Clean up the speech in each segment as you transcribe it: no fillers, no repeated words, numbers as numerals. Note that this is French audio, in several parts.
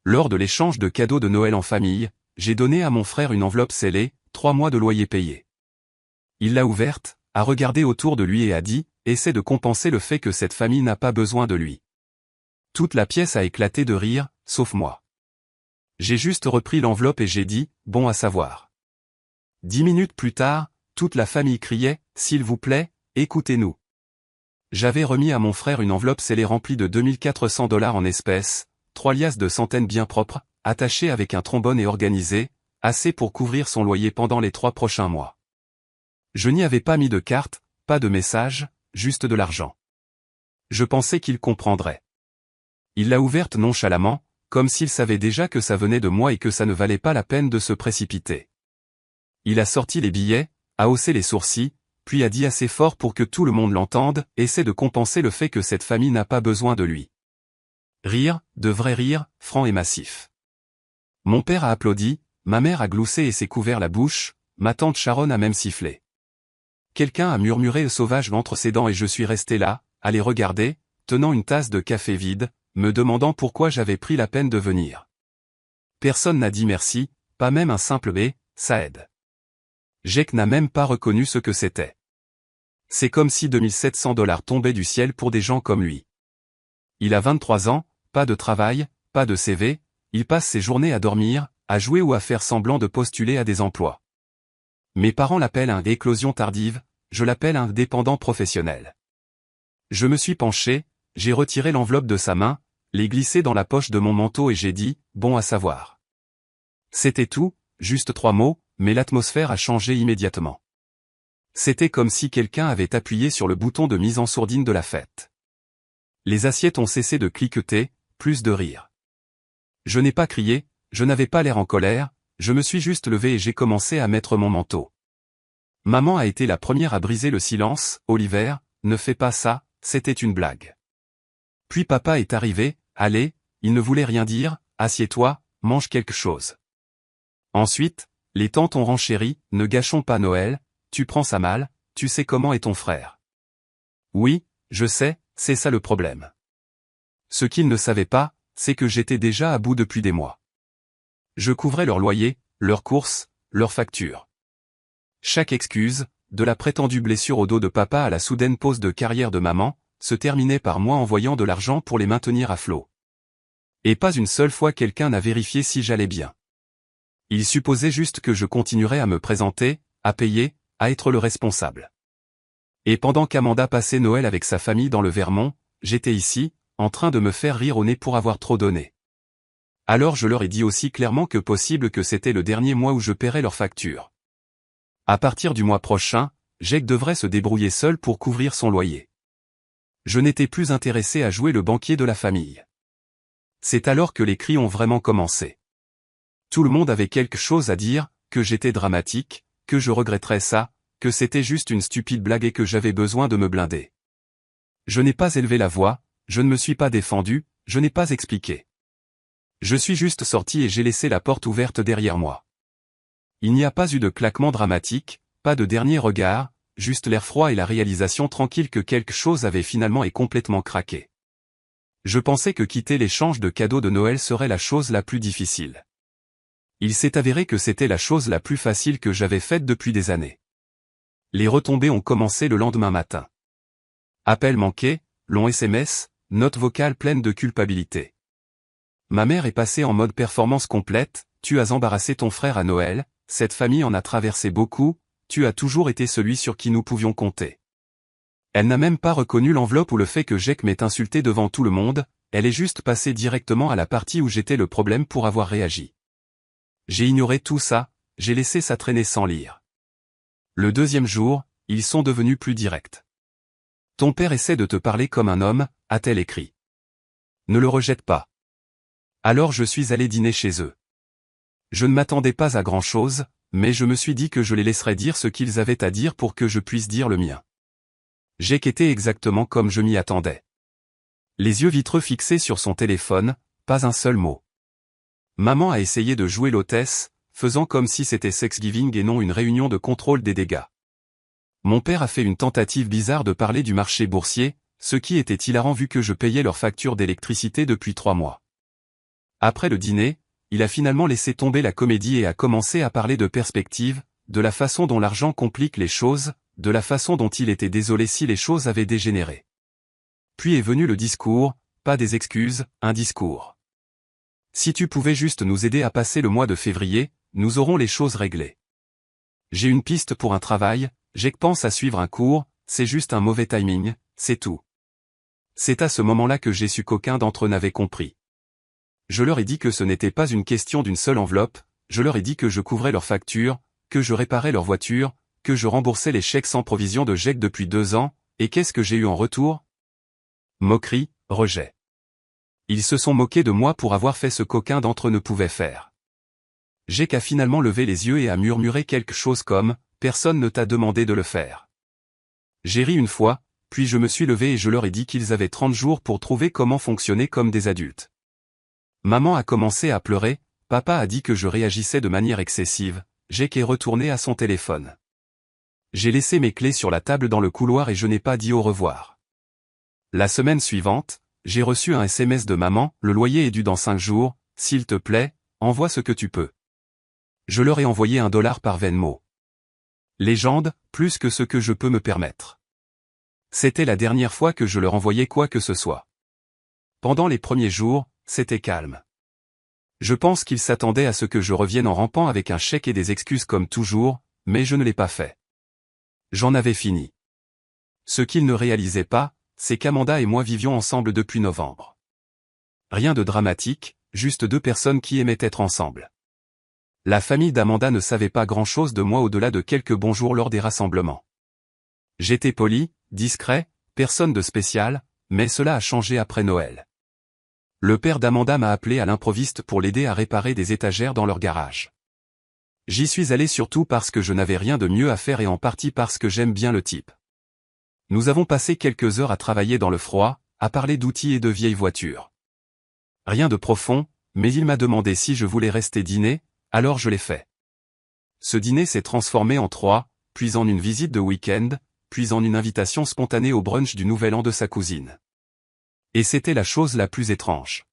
Lors de l'échange de cadeaux de Noël en famille, j'ai donné à mon frère une enveloppe scellée, 3 mois de loyer payé. Il l'a ouverte, a regardé autour de lui et a dit, essaie de compenser le fait que cette famille n'a pas besoin de lui. Toute la pièce a éclaté de rire, sauf moi. J'ai juste repris l'enveloppe et j'ai dit, bon à savoir. 10 minutes plus tard, toute la famille criait, s'il vous plaît, écoutez-nous. J'avais remis à mon frère une enveloppe scellée remplie de 2400 $ en espèces, 3 liasses de centaines bien propres, attachées avec un trombone et organisées, assez pour couvrir son loyer pendant les 3 prochains mois. Je n'y avais pas mis de carte, pas de message, juste de l'argent. Je pensais qu'il comprendrait. Il l'a ouverte nonchalamment, comme s'il savait déjà que ça venait de moi et que ça ne valait pas la peine de se précipiter. Il a sorti les billets, a haussé les sourcils, puis a dit assez fort pour que tout le monde l'entende, essaie de compenser le fait que cette famille n'a pas besoin de lui. Rire, de vrai rire, franc et massif. Mon père a applaudi, ma mère a gloussé et s'est couvert la bouche, ma tante Sharon a même sifflé. Quelqu'un a murmuré sauvage entre ses dents et je suis resté là, à les regarder, tenant une tasse de café vide, me demandant pourquoi j'avais pris la peine de venir. Personne n'a dit merci, pas même un simple « mais », ça aide. Jake n'a même pas reconnu ce que c'était. C'est comme si 2700 $ tombaient du ciel pour des gens comme lui. Il a 23 ans, pas de travail, pas de CV, il passe ses journées à dormir, à jouer ou à faire semblant de postuler à des emplois. Mes parents l'appellent un éclosion tardive, je l'appelle un dépendant professionnel. Je me suis penché, j'ai retiré l'enveloppe de sa main, l'ai glissée dans la poche de mon manteau et j'ai dit, bon à savoir. C'était tout, juste 3 mots, mais l'atmosphère a changé immédiatement. C'était comme si quelqu'un avait appuyé sur le bouton de mise en sourdine de la fête. Les assiettes ont cessé de cliqueter, plus de rire. Je n'ai pas crié, je n'avais pas l'air en colère, je me suis juste levé et j'ai commencé à mettre mon manteau. Maman a été la première à briser le silence, Oliver, ne fais pas ça, c'était une blague. Puis papa est arrivé, allez, il ne voulait rien dire, assieds-toi, mange quelque chose. Ensuite, les tantes ont renchéri, ne gâchons pas Noël, tu prends ça mal, tu sais comment est ton frère. Oui, je sais, c'est ça le problème. Ce qu'ils ne savaient pas, c'est que j'étais déjà à bout depuis des mois. Je couvrais leur loyer, leurs courses, leurs factures. Chaque excuse, de la prétendue blessure au dos de papa à la soudaine pause de carrière de maman, se terminait par moi envoyant de l'argent pour les maintenir à flot. Et pas une seule fois quelqu'un n'a vérifié si j'allais bien. Ils supposaient juste que je continuerais à me présenter, à payer, à être le responsable. Et pendant qu'Amanda passait Noël avec sa famille dans le Vermont, j'étais ici, en train de me faire rire au nez pour avoir trop donné. Alors je leur ai dit aussi clairement que possible que c'était le dernier mois où je paierais leurs factures. À partir du mois prochain, Jake devrait se débrouiller seul pour couvrir son loyer. Je n'étais plus intéressé à jouer le banquier de la famille. C'est alors que les cris ont vraiment commencé. Tout le monde avait quelque chose à dire, que j'étais dramatique, que je regretterais ça, que c'était juste une stupide blague et que j'avais besoin de me blinder. Je n'ai pas élevé la voix, je ne me suis pas défendu, je n'ai pas expliqué. Je suis juste sorti et j'ai laissé la porte ouverte derrière moi. Il n'y a pas eu de claquement dramatique, pas de dernier regard, juste l'air froid et la réalisation tranquille que quelque chose avait finalement et complètement craqué. Je pensais que quitter l'échange de cadeaux de Noël serait la chose la plus difficile. Il s'est avéré que c'était la chose la plus facile que j'avais faite depuis des années. Les retombées ont commencé le lendemain matin. Appels manqués, long SMS, notes vocales pleines de culpabilité. Ma mère est passée en mode performance complète, tu as embarrassé ton frère à Noël, cette famille en a traversé beaucoup, tu as toujours été celui sur qui nous pouvions compter. Elle n'a même pas reconnu l'enveloppe ou le fait que Jake m'ait insulté devant tout le monde, elle est juste passée directement à la partie où j'étais le problème pour avoir réagi. J'ai ignoré tout ça, j'ai laissé ça traîner sans lire. Le deuxième jour, ils sont devenus plus directs. Ton père essaie de te parler comme un homme, a-t-elle écrit. Ne le rejette pas. Alors je suis allé dîner chez eux. Je ne m'attendais pas à grand-chose, mais je me suis dit que je les laisserais dire ce qu'ils avaient à dire pour que je puisse dire le mien. Jake était exactement comme je m'y attendais. Les yeux vitreux fixés sur son téléphone, pas un seul mot. Maman a essayé de jouer l'hôtesse, faisant comme si c'était Thanksgiving et non une réunion de contrôle des dégâts. Mon père a fait une tentative bizarre de parler du marché boursier, ce qui était hilarant vu que je payais leurs factures d'électricité depuis 3 mois. Après le dîner, il a finalement laissé tomber la comédie et a commencé à parler de perspective, de la façon dont l'argent complique les choses, de la façon dont il était désolé si les choses avaient dégénéré. Puis est venu le discours, pas des excuses, un discours. Si tu pouvais juste nous aider à passer le mois de février, nous aurons les choses réglées. J'ai une piste pour un travail, j'ai que pense à suivre un cours, c'est juste un mauvais timing, c'est tout. C'est à ce moment-là que j'ai su qu'aucun d'entre eux n'avait compris. Je leur ai dit que ce n'était pas une question d'une seule enveloppe, je leur ai dit que je couvrais leurs factures, que je réparais leur voiture, que je remboursais les chèques sans provision de GIEC depuis 2 ans, et qu'est-ce que j'ai eu en retour? Moquerie, rejet. Ils se sont moqués de moi pour avoir fait ce qu'aucun d'entre eux ne pouvait faire. J'ai qu'à finalement lever les yeux et à murmurer quelque chose comme « Personne ne t'a demandé de le faire ». J'ai ri une fois, puis je me suis levé et je leur ai dit qu'ils avaient 30 jours pour trouver comment fonctionner comme des adultes. Maman a commencé à pleurer, papa a dit que je réagissais de manière excessive, Jake est retourné à son téléphone. J'ai laissé mes clés sur la table dans le couloir et je n'ai pas dit au revoir. La semaine suivante, j'ai reçu un SMS de maman, le loyer est dû dans 5 jours, s'il te plaît, envoie ce que tu peux. Je leur ai envoyé $1 par Venmo. Légende, plus que ce que je peux me permettre. C'était la dernière fois que je leur envoyais quoi que ce soit. Pendant les premiers jours, c'était calme. Je pense qu'ils s'attendaient à ce que je revienne en rampant avec un chèque et des excuses comme toujours, mais je ne l'ai pas fait. J'en avais fini. Ce qu'ils ne réalisaient pas, c'est qu'Amanda et moi vivions ensemble depuis novembre. Rien de dramatique, juste 2 personnes qui aimaient être ensemble. La famille d'Amanda ne savait pas grand-chose de moi au-delà de quelques bonjours lors des rassemblements. J'étais poli, discret, personne de spécial, mais cela a changé après Noël. Le père d'Amanda m'a appelé à l'improviste pour l'aider à réparer des étagères dans leur garage. J'y suis allé surtout parce que je n'avais rien de mieux à faire et en partie parce que j'aime bien le type. Nous avons passé quelques heures à travailler dans le froid, à parler d'outils et de vieilles voitures. Rien de profond, mais il m'a demandé si je voulais rester dîner, alors je l'ai fait. Ce dîner s'est transformé en 3, puis en une visite de week-end, puis en une invitation spontanée au brunch du Nouvel An de sa cousine. Et c'était la chose la plus étrange.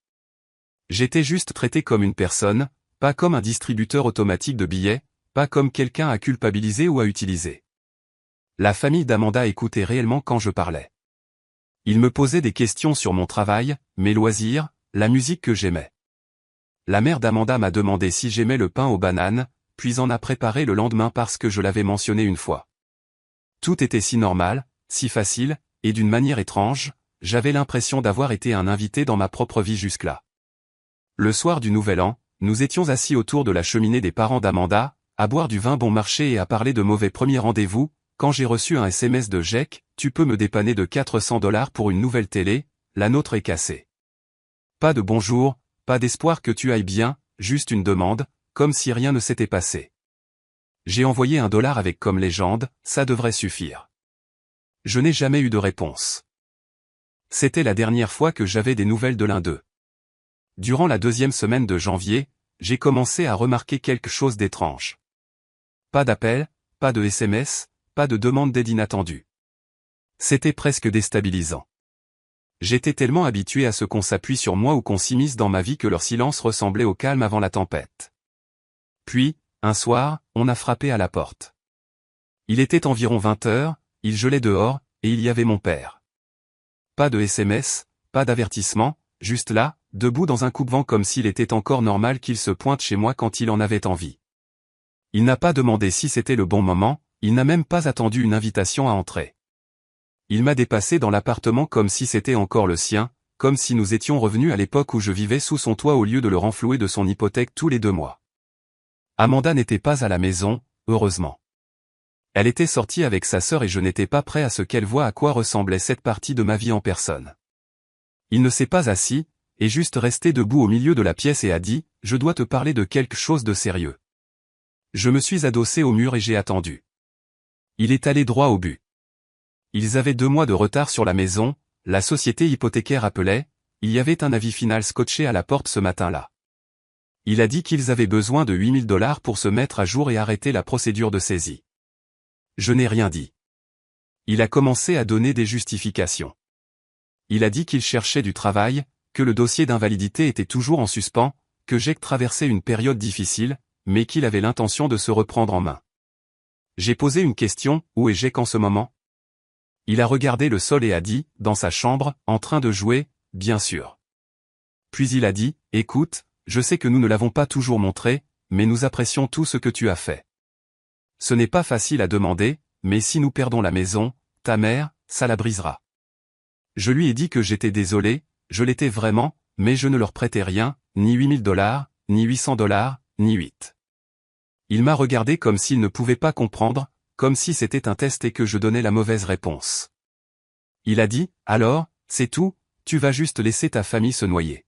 J'étais juste traité comme une personne, pas comme un distributeur automatique de billets, pas comme quelqu'un à culpabiliser ou à utiliser. La famille d'Amanda écoutait réellement quand je parlais. Ils me posaient des questions sur mon travail, mes loisirs, la musique que j'aimais. La mère d'Amanda m'a demandé si j'aimais le pain aux bananes, puis en a préparé le lendemain parce que je l'avais mentionné une fois. Tout était si normal, si facile, et d'une manière étrange, j'avais l'impression d'avoir été un invité dans ma propre vie jusque-là. Le soir du Nouvel An, nous étions assis autour de la cheminée des parents d'Amanda, à boire du vin bon marché et à parler de mauvais premiers rendez-vous, quand j'ai reçu un SMS de Jake, tu peux me dépanner de $400 pour une nouvelle télé, la nôtre est cassée. Pas de bonjour, pas d'espoir que tu ailles bien, juste une demande, comme si rien ne s'était passé. J'ai envoyé $1 avec comme légende, ça devrait suffire. Je n'ai jamais eu de réponse. C'était la dernière fois que j'avais des nouvelles de l'un d'eux. Durant la 2e semaine de janvier, j'ai commencé à remarquer quelque chose d'étrange. Pas d'appel, pas de SMS, pas de demande d'aide inattendue. C'était presque déstabilisant. J'étais tellement habitué à ce qu'on s'appuie sur moi ou qu'on s'immisce dans ma vie que leur silence ressemblait au calme avant la tempête. Puis, un soir, on a frappé à la porte. Il était environ 20 heures, il gelait dehors, et il y avait mon père. Pas de SMS, pas d'avertissement, juste là, debout dans un coupe-vent comme s'il était encore normal qu'il se pointe chez moi quand il en avait envie. Il n'a pas demandé si c'était le bon moment, il n'a même pas attendu une invitation à entrer. Il m'a dépassé dans l'appartement comme si c'était encore le sien, comme si nous étions revenus à l'époque où je vivais sous son toit au lieu de le renflouer de son hypothèque tous les 2 mois. Amanda n'était pas à la maison, heureusement. Elle était sortie avec sa sœur et je n'étais pas prêt à ce qu'elle voie à quoi ressemblait cette partie de ma vie en personne. Il ne s'est pas assis, et juste resté debout au milieu de la pièce et a dit, « Je dois te parler de quelque chose de sérieux. » Je me suis adossé au mur et j'ai attendu. Il est allé droit au but. Ils avaient 2 mois de retard sur la maison, la société hypothécaire appelait, il y avait un avis final scotché à la porte ce matin-là. Il a dit qu'ils avaient besoin de $8 000 pour se mettre à jour et arrêter la procédure de saisie. Je n'ai rien dit. Il a commencé à donner des justifications. Il a dit qu'il cherchait du travail, que le dossier d'invalidité était toujours en suspens, que Jake traversait une période difficile, mais qu'il avait l'intention de se reprendre en main. J'ai posé une question, où est Jake en ce moment? Il a regardé le sol et a dit, dans sa chambre, en train de jouer, bien sûr. Puis il a dit, écoute, je sais que nous ne l'avons pas toujours montré, mais nous apprécions tout ce que tu as fait. Ce n'est pas facile à demander, mais si nous perdons la maison, ta mère, ça la brisera. Je lui ai dit que j'étais désolé, je l'étais vraiment, mais je ne leur prêtais rien, ni $8 000, ni $800, ni 8. Il m'a regardé comme s'il ne pouvait pas comprendre, comme si c'était un test et que je donnais la mauvaise réponse. Il a dit, alors, c'est tout, tu vas juste laisser ta famille se noyer.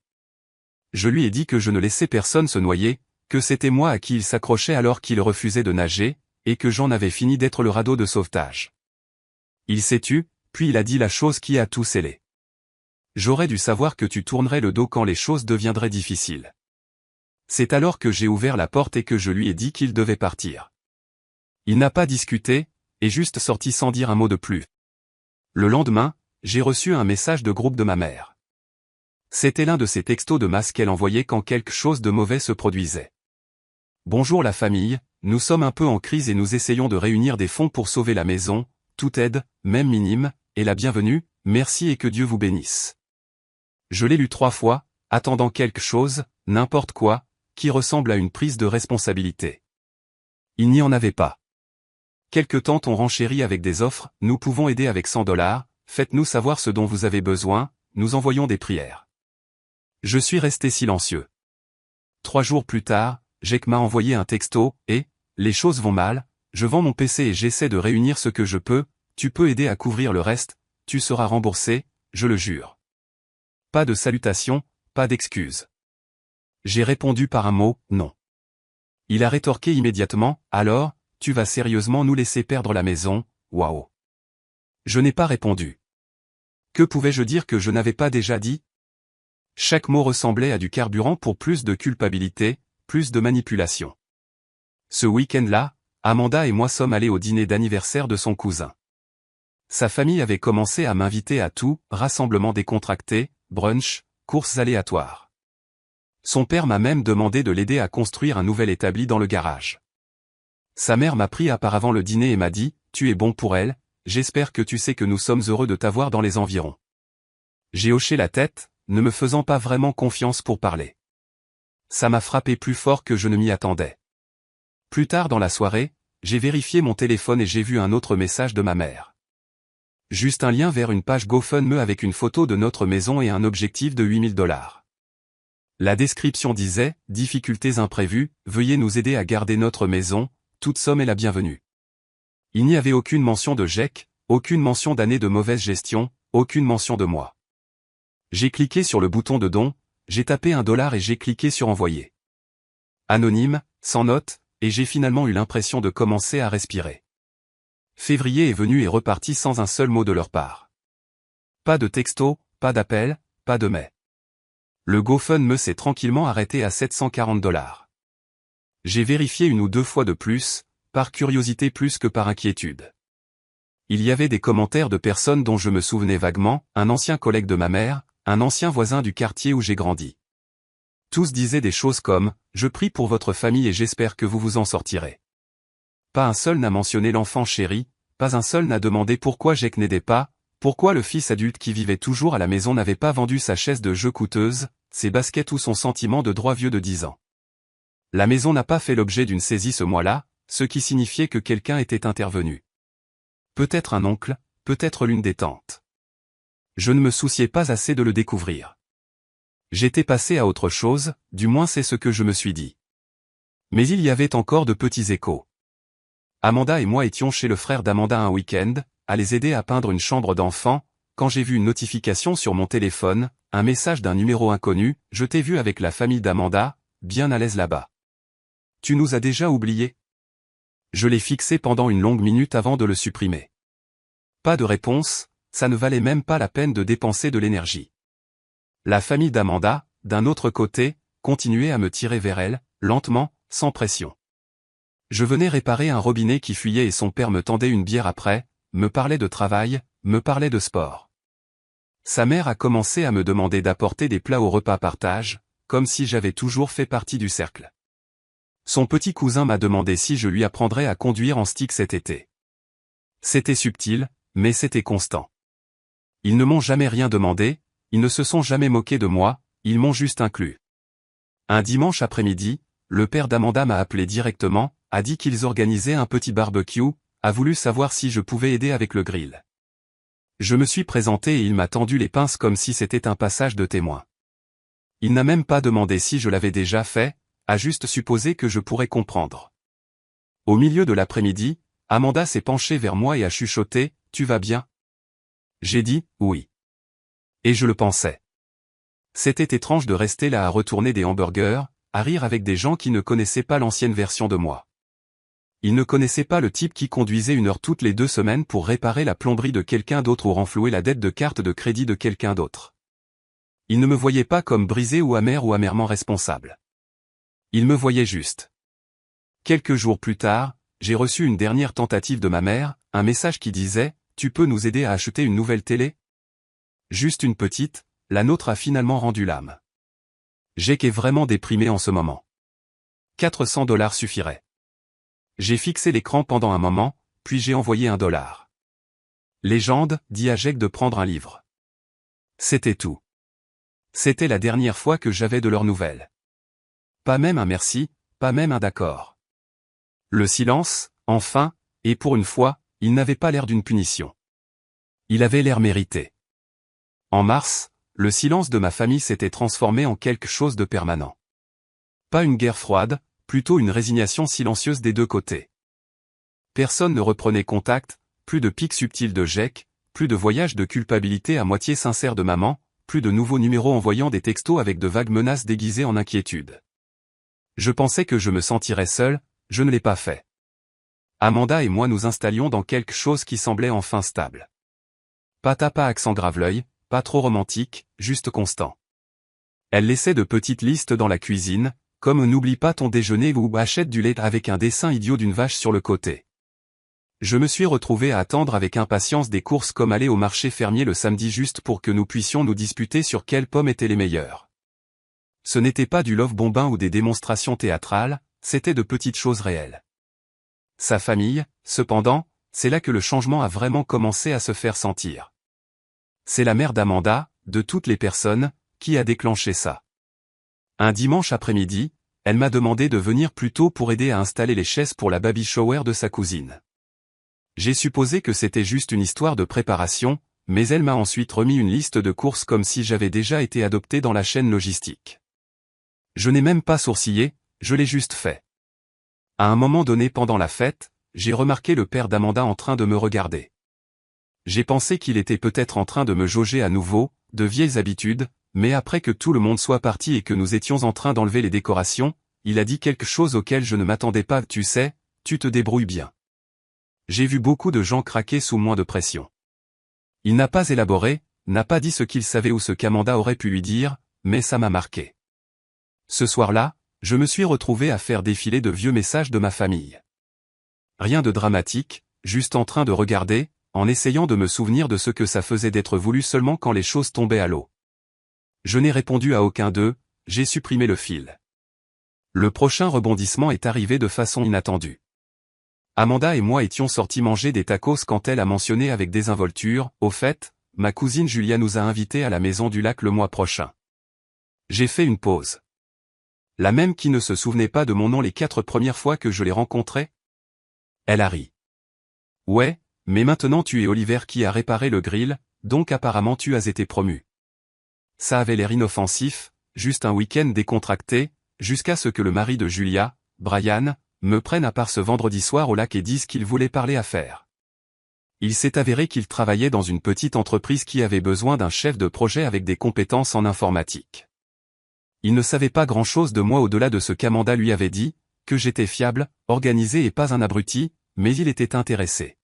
Je lui ai dit que je ne laissais personne se noyer, que c'était moi à qui il s'accrochait alors qu'il refusait de nager, et que j'en avais fini d'être le radeau de sauvetage. Il s'est tu, puis il a dit la chose qui a tout scellé. J'aurais dû savoir que tu tournerais le dos quand les choses deviendraient difficiles. C'est alors que j'ai ouvert la porte et que je lui ai dit qu'il devait partir. Il n'a pas discuté, et juste sorti sans dire un mot de plus. Le lendemain, j'ai reçu un message de groupe de ma mère. C'était l'un de ces textos de masse qu'elle envoyait quand quelque chose de mauvais se produisait. Bonjour la famille, nous sommes un peu en crise et nous essayons de réunir des fonds pour sauver la maison, toute aide, même minime, est la bienvenue, merci et que Dieu vous bénisse. Je l'ai lu 3 fois, attendant quelque chose, n'importe quoi, qui ressemble à une prise de responsabilité. Il n'y en avait pas. Quelque temps on renchérit avec des offres, nous pouvons aider avec $100, faites-nous savoir ce dont vous avez besoin, nous envoyons des prières. Je suis resté silencieux. 3 jours plus tard, Jake m'a envoyé un texto, et, les choses vont mal, je vends mon PC et j'essaie de réunir ce que je peux, tu peux aider à couvrir le reste, tu seras remboursé, je le jure. Pas de salutations, pas d'excuses. J'ai répondu par un mot, non. Il a rétorqué immédiatement, alors, tu vas sérieusement nous laisser perdre la maison, waouh. Je n'ai pas répondu. Que pouvais-je dire que je n'avais pas déjà dit? Chaque mot ressemblait à du carburant pour plus de culpabilité, plus de manipulation. Ce week-end-là, Amanda et moi sommes allés au dîner d'anniversaire de son cousin. Sa famille avait commencé à m'inviter à tout, rassemblement décontracté, brunch, courses aléatoires. Son père m'a même demandé de l'aider à construire un nouvel établi dans le garage. Sa mère m'a pris à part avant le dîner et m'a dit, tu es bon pour elle, j'espère que tu sais que nous sommes heureux de t'avoir dans les environs. J'ai hoché la tête, ne me faisant pas vraiment confiance pour parler. Ça m'a frappé plus fort que je ne m'y attendais. Plus tard dans la soirée, j'ai vérifié mon téléphone et j'ai vu un autre message de ma mère. Juste un lien vers une page GoFundMe avec une photo de notre maison et un objectif de $8 000. La description disait, difficultés imprévues, veuillez nous aider à garder notre maison, toute somme est la bienvenue. Il n'y avait aucune mention de Jake, aucune mention d'année de mauvaise gestion, aucune mention de moi. J'ai cliqué sur le bouton de don, j'ai tapé $1 et j'ai cliqué sur envoyer. Anonyme, sans note, et j'ai finalement eu l'impression de commencer à respirer. Février est venu et reparti sans un seul mot de leur part. Pas de texto, pas d'appel, pas de mai. Le GoFundMe s'est tranquillement arrêté à $740. J'ai vérifié 1 ou 2 fois de plus, par curiosité plus que par inquiétude. Il y avait des commentaires de personnes dont je me souvenais vaguement, un ancien collègue de ma mère, un ancien voisin du quartier où j'ai grandi. Tous disaient des choses comme « Je prie pour votre famille et j'espère que vous vous en sortirez ». Pas un seul n'a mentionné l'enfant chéri, pas un seul n'a demandé pourquoi Jake n'aidait pas, pourquoi le fils adulte qui vivait toujours à la maison n'avait pas vendu sa chaise de jeu coûteuse, ses baskets ou son sentiment de droit vieux de 10 ans. La maison n'a pas fait l'objet d'une saisie ce mois-là, ce qui signifiait que quelqu'un était intervenu. Peut-être un oncle, peut-être l'une des tantes. Je ne me souciais pas assez de le découvrir. J'étais passé à autre chose, du moins c'est ce que je me suis dit. Mais il y avait encore de petits échos. Amanda et moi étions chez le frère d'Amanda un week-end, à les aider à peindre une chambre d'enfant, quand j'ai vu une notification sur mon téléphone, un message d'un numéro inconnu, je t'ai vu avec la famille d'Amanda, bien à l'aise là-bas. Tu nous as déjà oubliés? Je l'ai fixé pendant une longue minute avant de le supprimer. Pas de réponse, ça ne valait même pas la peine de dépenser de l'énergie. La famille d'Amanda, d'un autre côté, continuait à me tirer vers elle, lentement, sans pression. Je venais réparer un robinet qui fuyait et son père me tendait une bière après, me parlait de travail, me parlait de sport. Sa mère a commencé à me demander d'apporter des plats au repas partage, comme si j'avais toujours fait partie du cercle. Son petit cousin m'a demandé si je lui apprendrais à conduire en stick cet été. C'était subtil, mais c'était constant. Ils ne m'ont jamais rien demandé, ils ne se sont jamais moqués de moi, ils m'ont juste inclus. Un dimanche après-midi, le père d'Amanda m'a appelé directement, a dit qu'ils organisaient un petit barbecue, a voulu savoir si je pouvais aider avec le grill. Je me suis présenté et il m'a tendu les pinces comme si c'était un passage de témoin. Il n'a même pas demandé si je l'avais déjà fait, a juste supposé que je pourrais comprendre. Au milieu de l'après-midi, Amanda s'est penchée vers moi et a chuchoté, « Tu vas bien ?» J'ai dit, « Oui. » Et je le pensais. C'était étrange de rester là à retourner des hamburgers, à rire avec des gens qui ne connaissaient pas l'ancienne version de moi. Ils ne connaissaient pas le type qui conduisait 1 heure toutes les 2 semaines pour réparer la plomberie de quelqu'un d'autre ou renflouer la dette de carte de crédit de quelqu'un d'autre. Ils ne me voyaient pas comme brisé ou amèrement responsable. Ils me voyaient juste. Quelques jours plus tard, j'ai reçu une dernière tentative de ma mère, un message qui disait « Tu peux nous aider à acheter une nouvelle télé ?» Juste une petite, la nôtre a finalement rendu l'âme. J'étais vraiment déprimé en ce moment. 400$ suffirait. J'ai fixé l'écran pendant un moment, puis j'ai envoyé $1. Légende, dit à Jake de prendre un livre. C'était tout. C'était la dernière fois que j'avais de leurs nouvelles. Pas même un merci, pas même un d'accord. Le silence, enfin, et pour une fois, il n'avait pas l'air d'une punition. Il avait l'air mérité. En mars, le silence de ma famille s'était transformé en quelque chose de permanent. Pas une guerre froide, plutôt une résignation silencieuse des deux côtés. Personne ne reprenait contact, plus de pics subtils de Jake, plus de voyages de culpabilité à moitié sincères de maman, plus de nouveaux numéros envoyant des textos avec de vagues menaces déguisées en inquiétude. Je pensais que je me sentirais seul, je ne l'ai pas fait. Amanda et moi nous installions dans quelque chose qui semblait enfin stable. Pas accent grave-l'œil, pas trop romantique, juste constant. Elle laissait de petites listes dans la cuisine, comme « N'oublie pas ton déjeuner » ou « Achète du lait » avec un dessin idiot d'une vache sur le côté. Je me suis retrouvé à attendre avec impatience des courses comme aller au marché fermier le samedi juste pour que nous puissions nous disputer sur quelles pommes étaient les meilleures. Ce n'était pas du love bombing ou des démonstrations théâtrales, c'était de petites choses réelles. Sa famille, cependant, c'est là que le changement a vraiment commencé à se faire sentir. C'est la mère d'Amanda, de toutes les personnes, qui a déclenché ça. Un dimanche après-midi, elle m'a demandé de venir plus tôt pour aider à installer les chaises pour la baby shower de sa cousine. J'ai supposé que c'était juste une histoire de préparation, mais elle m'a ensuite remis une liste de courses comme si j'avais déjà été adopté dans la chaîne logistique. Je n'ai même pas sourcillé, je l'ai juste fait. À un moment donné pendant la fête, j'ai remarqué le père d'Amanda en train de me regarder. J'ai pensé qu'il était peut-être en train de me jauger à nouveau, de vieilles habitudes, mais après que tout le monde soit parti et que nous étions en train d'enlever les décorations, il a dit quelque chose auquel je ne m'attendais pas. « Tu sais, tu te débrouilles bien. » J'ai vu beaucoup de gens craquer sous moins de pression. Il n'a pas élaboré, n'a pas dit ce qu'il savait ou ce qu'Amanda aurait pu lui dire, mais ça m'a marqué. Ce soir-là, je me suis retrouvé à faire défiler de vieux messages de ma famille. Rien de dramatique, juste en train de regarder, en essayant de me souvenir de ce que ça faisait d'être voulu seulement quand les choses tombaient à l'eau. Je n'ai répondu à aucun d'eux, j'ai supprimé le fil. Le prochain rebondissement est arrivé de façon inattendue. Amanda et moi étions sortis manger des tacos quand elle a mentionné avec désinvolture, « Au fait, ma cousine Julia nous a invités à la Maison du Lac le mois prochain. » J'ai fait une pause. La même qui ne se souvenait pas de mon nom les 4 premières fois que je l'ai rencontrée? Elle a ri. Ouais, mais maintenant tu es Oliver qui a réparé le grill, donc apparemment tu as été promu. Ça avait l'air inoffensif, juste un week-end décontracté, jusqu'à ce que le mari de Julia, Brian, me prenne à part ce vendredi soir au lac et dise qu'il voulait parler affaires. Il s'est avéré qu'il travaillait dans une petite entreprise qui avait besoin d'un chef de projet avec des compétences en informatique. Il ne savait pas grand-chose de moi au-delà de ce qu'Amanda lui avait dit, que j'étais fiable, organisé et pas un abruti, mais il était intéressé.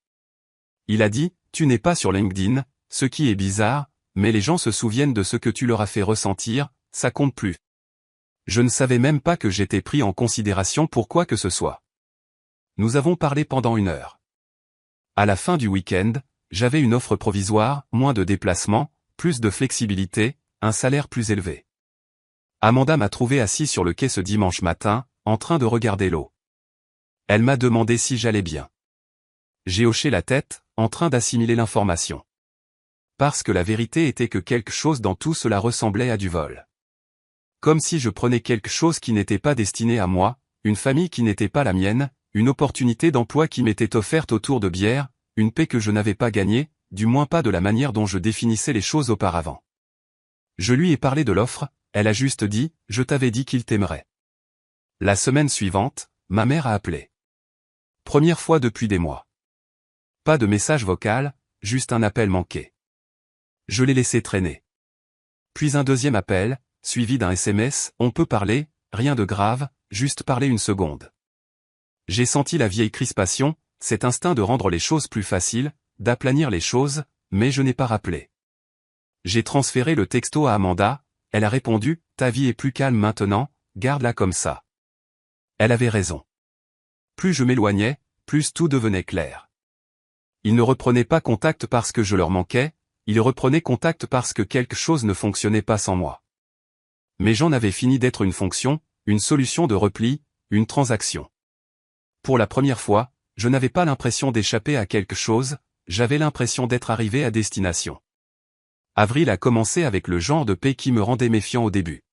Il a dit, « Tu n'es pas sur LinkedIn, ce qui est bizarre, mais les gens se souviennent de ce que tu leur as fait ressentir, ça compte plus. » Je ne savais même pas que j'étais pris en considération pour quoi que ce soit. Nous avons parlé pendant 1 heure. À la fin du week-end, j'avais une offre provisoire, moins de déplacements, plus de flexibilité, un salaire plus élevé. Amanda m'a trouvé assis sur le quai ce dimanche matin, en train de regarder l'eau. Elle m'a demandé si j'allais bien. J'ai hoché la tête, en train d'assimiler l'information. Parce que la vérité était que quelque chose dans tout cela ressemblait à du vol. Comme si je prenais quelque chose qui n'était pas destiné à moi, une famille qui n'était pas la mienne, une opportunité d'emploi qui m'était offerte autour de bière, une paix que je n'avais pas gagnée, du moins pas de la manière dont je définissais les choses auparavant. Je lui ai parlé de l'offre, elle a juste dit, je t'avais dit qu'il t'aimerait. La semaine suivante, ma mère a appelé. Première fois depuis des mois. Pas de message vocal, juste un appel manqué. Je l'ai laissé traîner. Puis un deuxième appel, suivi d'un SMS, on peut parler, rien de grave, juste parler une seconde. J'ai senti la vieille crispation, cet instinct de rendre les choses plus faciles, d'aplanir les choses, mais je n'ai pas rappelé. J'ai transféré le texto à Amanda, elle a répondu, ta vie est plus calme maintenant, garde-la comme ça. Elle avait raison. Plus je m'éloignais, plus tout devenait clair. Ils ne reprenaient pas contact parce que je leur manquais, ils reprenaient contact parce que quelque chose ne fonctionnait pas sans moi. Mais j'en avais fini d'être une fonction, une solution de repli, une transaction. Pour la première fois, je n'avais pas l'impression d'échapper à quelque chose, j'avais l'impression d'être arrivé à destination. Avril a commencé avec le genre de paix qui me rendait méfiant au début.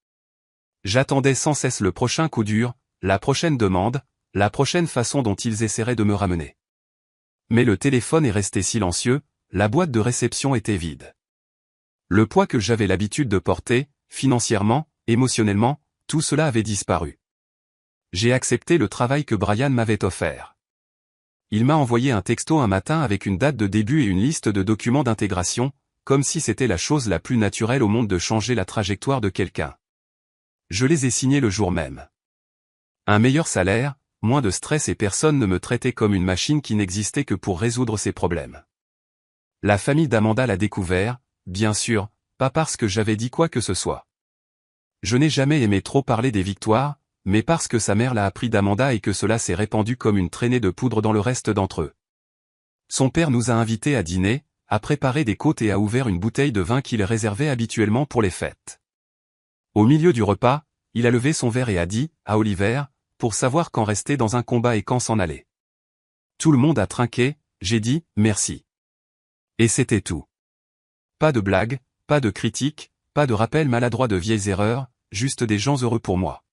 J'attendais sans cesse le prochain coup dur, la prochaine demande, la prochaine façon dont ils essaieraient de me ramener. Mais le téléphone est resté silencieux, la boîte de réception était vide. Le poids que j'avais l'habitude de porter, financièrement, émotionnellement, tout cela avait disparu. J'ai accepté le travail que Brian m'avait offert. Il m'a envoyé un texto un matin avec une date de début et une liste de documents d'intégration, comme si c'était la chose la plus naturelle au monde de changer la trajectoire de quelqu'un. Je les ai signés le jour même. Un meilleur salaire, moins de stress et personne ne me traitait comme une machine qui n'existait que pour résoudre ses problèmes. La famille d'Amanda l'a découvert, bien sûr, pas parce que j'avais dit quoi que ce soit. Je n'ai jamais aimé trop parler des victoires, mais parce que sa mère l'a appris d'Amanda et que cela s'est répandu comme une traînée de poudre dans le reste d'entre eux. Son père nous a invités à dîner, a préparé des côtes et a ouvert une bouteille de vin qu'il réservait habituellement pour les fêtes. Au milieu du repas, il a levé son verre et a dit, à Oliver, pour savoir quand rester dans un combat et quand s'en aller. Tout le monde a trinqué, j'ai dit, merci. Et c'était tout. Pas de blagues, pas de critiques, pas de rappels maladroits de vieilles erreurs, juste des gens heureux pour moi.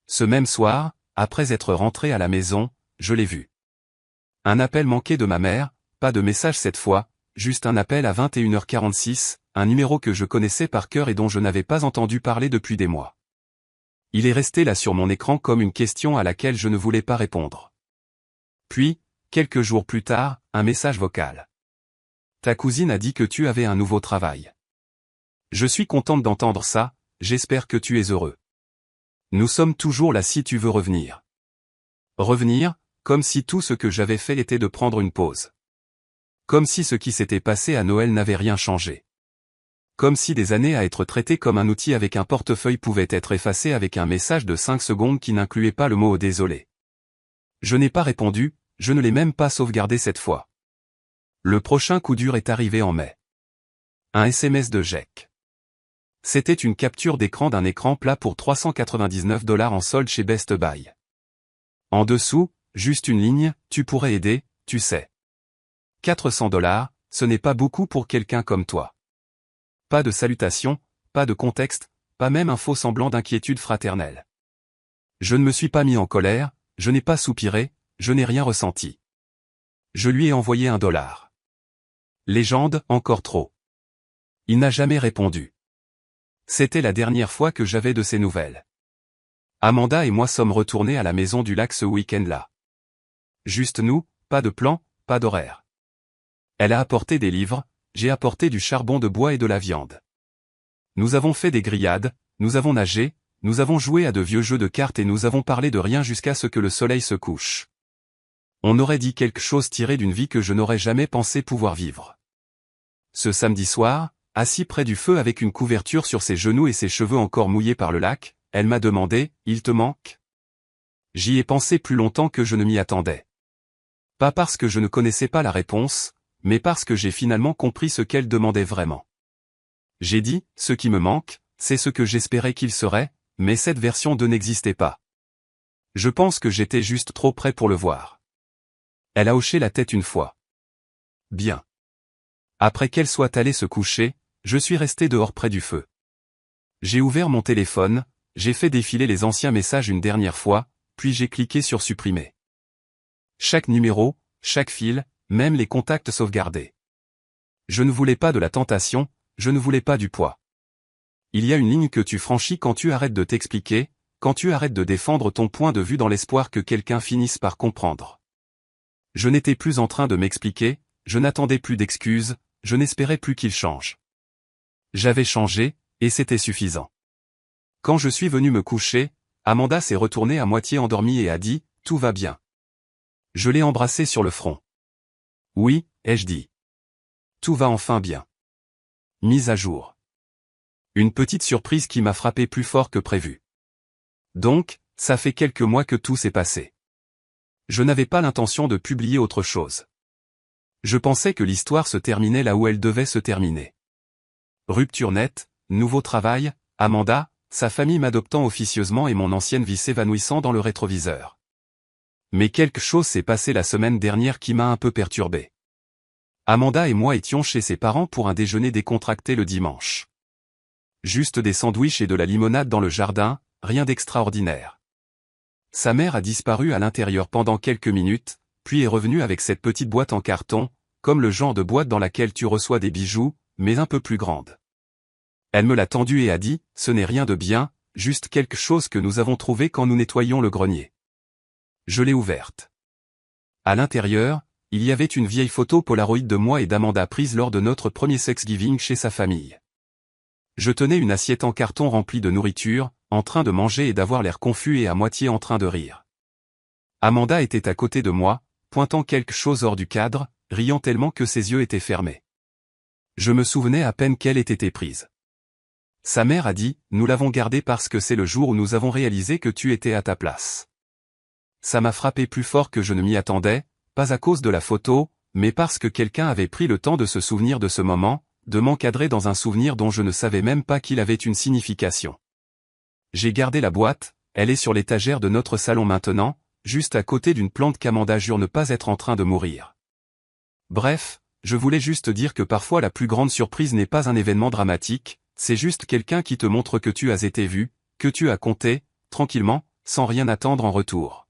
Ce même soir, après être rentré à la maison, je l'ai vu. Un appel manqué de ma mère, pas de message cette fois, juste un appel à 21h46, un numéro que je connaissais par cœur et dont je n'avais pas entendu parler depuis des mois. Il est resté là sur mon écran comme une question à laquelle je ne voulais pas répondre. Puis, quelques jours plus tard, un message vocal. Ta cousine a dit que tu avais un nouveau travail. Je suis contente d'entendre ça, j'espère que tu es heureux. Nous sommes toujours là si tu veux revenir. Revenir, comme si tout ce que j'avais fait était de prendre une pause. Comme si ce qui s'était passé à Noël n'avait rien changé. Comme si des années à être traité comme un outil avec un portefeuille pouvaient être effacées avec un message de 5 secondes qui n'incluait pas le mot « désolé ». Je n'ai pas répondu, je ne l'ai même pas sauvegardé cette fois. Le prochain coup dur est arrivé en mai. Un SMS de Jack. C'était une capture d'écran d'un écran plat pour $399 en solde chez Best Buy. En dessous, juste une ligne, tu pourrais aider, tu sais. $400, ce n'est pas beaucoup pour quelqu'un comme toi. Pas de salutation, pas de contexte, pas même un faux semblant d'inquiétude fraternelle. Je ne me suis pas mis en colère, je n'ai pas soupiré, je n'ai rien ressenti. Je lui ai envoyé $1. Légende, encore trop. Il n'a jamais répondu. C'était la dernière fois que j'avais de ses nouvelles. Amanda et moi sommes retournés à la maison du lac ce week-end-là. Juste nous, pas de plan, pas d'horaire. Elle a apporté des livres, j'ai apporté du charbon de bois et de la viande. Nous avons fait des grillades, nous avons nagé, nous avons joué à de vieux jeux de cartes et nous avons parlé de rien jusqu'à ce que le soleil se couche. On aurait dit quelque chose tiré d'une vie que je n'aurais jamais pensé pouvoir vivre. Ce samedi soir, assis près du feu avec une couverture sur ses genoux et ses cheveux encore mouillés par le lac, elle m'a demandé, « Il te manque ?» J'y ai pensé plus longtemps que je ne m'y attendais. Pas parce que je ne connaissais pas la réponse, mais parce que j'ai finalement compris ce qu'elle demandait vraiment. J'ai dit, ce qui me manque, c'est ce que j'espérais qu'il serait, mais cette version 2 n'existait pas. Je pense que j'étais juste trop près pour le voir. Elle a hoché la tête une fois. Bien. Après qu'elle soit allée se coucher, je suis resté dehors près du feu. J'ai ouvert mon téléphone, j'ai fait défiler les anciens messages une dernière fois, puis j'ai cliqué sur supprimer. Chaque numéro, chaque fil, même les contacts sauvegardés. Je ne voulais pas de la tentation, je ne voulais pas du poids. Il y a une ligne que tu franchis quand tu arrêtes de t'expliquer, quand tu arrêtes de défendre ton point de vue dans l'espoir que quelqu'un finisse par comprendre. Je n'étais plus en train de m'expliquer, je n'attendais plus d'excuses, je n'espérais plus qu'il change. J'avais changé, et c'était suffisant. Quand je suis venu me coucher, Amanda s'est retournée à moitié endormie et a dit « Tout va bien ». Je l'ai embrassée sur le front. « Oui », ai-je dit. « Tout va enfin bien. » Mise à jour. Une petite surprise qui m'a frappé plus fort que prévu. Donc, ça fait quelques mois que tout s'est passé. Je n'avais pas l'intention de publier autre chose. Je pensais que l'histoire se terminait là où elle devait se terminer. Rupture nette, nouveau travail, Amanda, sa famille m'adoptant officieusement et mon ancienne vie s'évanouissant dans le rétroviseur. Mais quelque chose s'est passé la semaine dernière qui m'a un peu perturbé. Amanda et moi étions chez ses parents pour un déjeuner décontracté le dimanche. Juste des sandwichs et de la limonade dans le jardin, rien d'extraordinaire. Sa mère a disparu à l'intérieur pendant quelques minutes, puis est revenue avec cette petite boîte en carton, comme le genre de boîte dans laquelle tu reçois des bijoux, mais un peu plus grande. Elle me l'a tendue et a dit, ce n'est rien de bien, juste quelque chose que nous avons trouvé quand nous nettoyions le grenier. Je l'ai ouverte. À l'intérieur, il y avait une vieille photo Polaroid de moi et d'Amanda prise lors de notre premier Thanksgiving chez sa famille. Je tenais une assiette en carton remplie de nourriture, en train de manger et d'avoir l'air confus et à moitié en train de rire. Amanda était à côté de moi, pointant quelque chose hors du cadre, riant tellement que ses yeux étaient fermés. Je me souvenais à peine qu'elle était prise. Sa mère a dit, nous l'avons gardée parce que c'est le jour où nous avons réalisé que tu étais à ta place. Ça m'a frappé plus fort que je ne m'y attendais, pas à cause de la photo, mais parce que quelqu'un avait pris le temps de se souvenir de ce moment, de m'encadrer dans un souvenir dont je ne savais même pas qu'il avait une signification. J'ai gardé la boîte, elle est sur l'étagère de notre salon maintenant, juste à côté d'une plante qu'Amanda jure ne pas être en train de mourir. Bref, je voulais juste dire que parfois la plus grande surprise n'est pas un événement dramatique, c'est juste quelqu'un qui te montre que tu as été vu, que tu as compté, tranquillement, sans rien attendre en retour.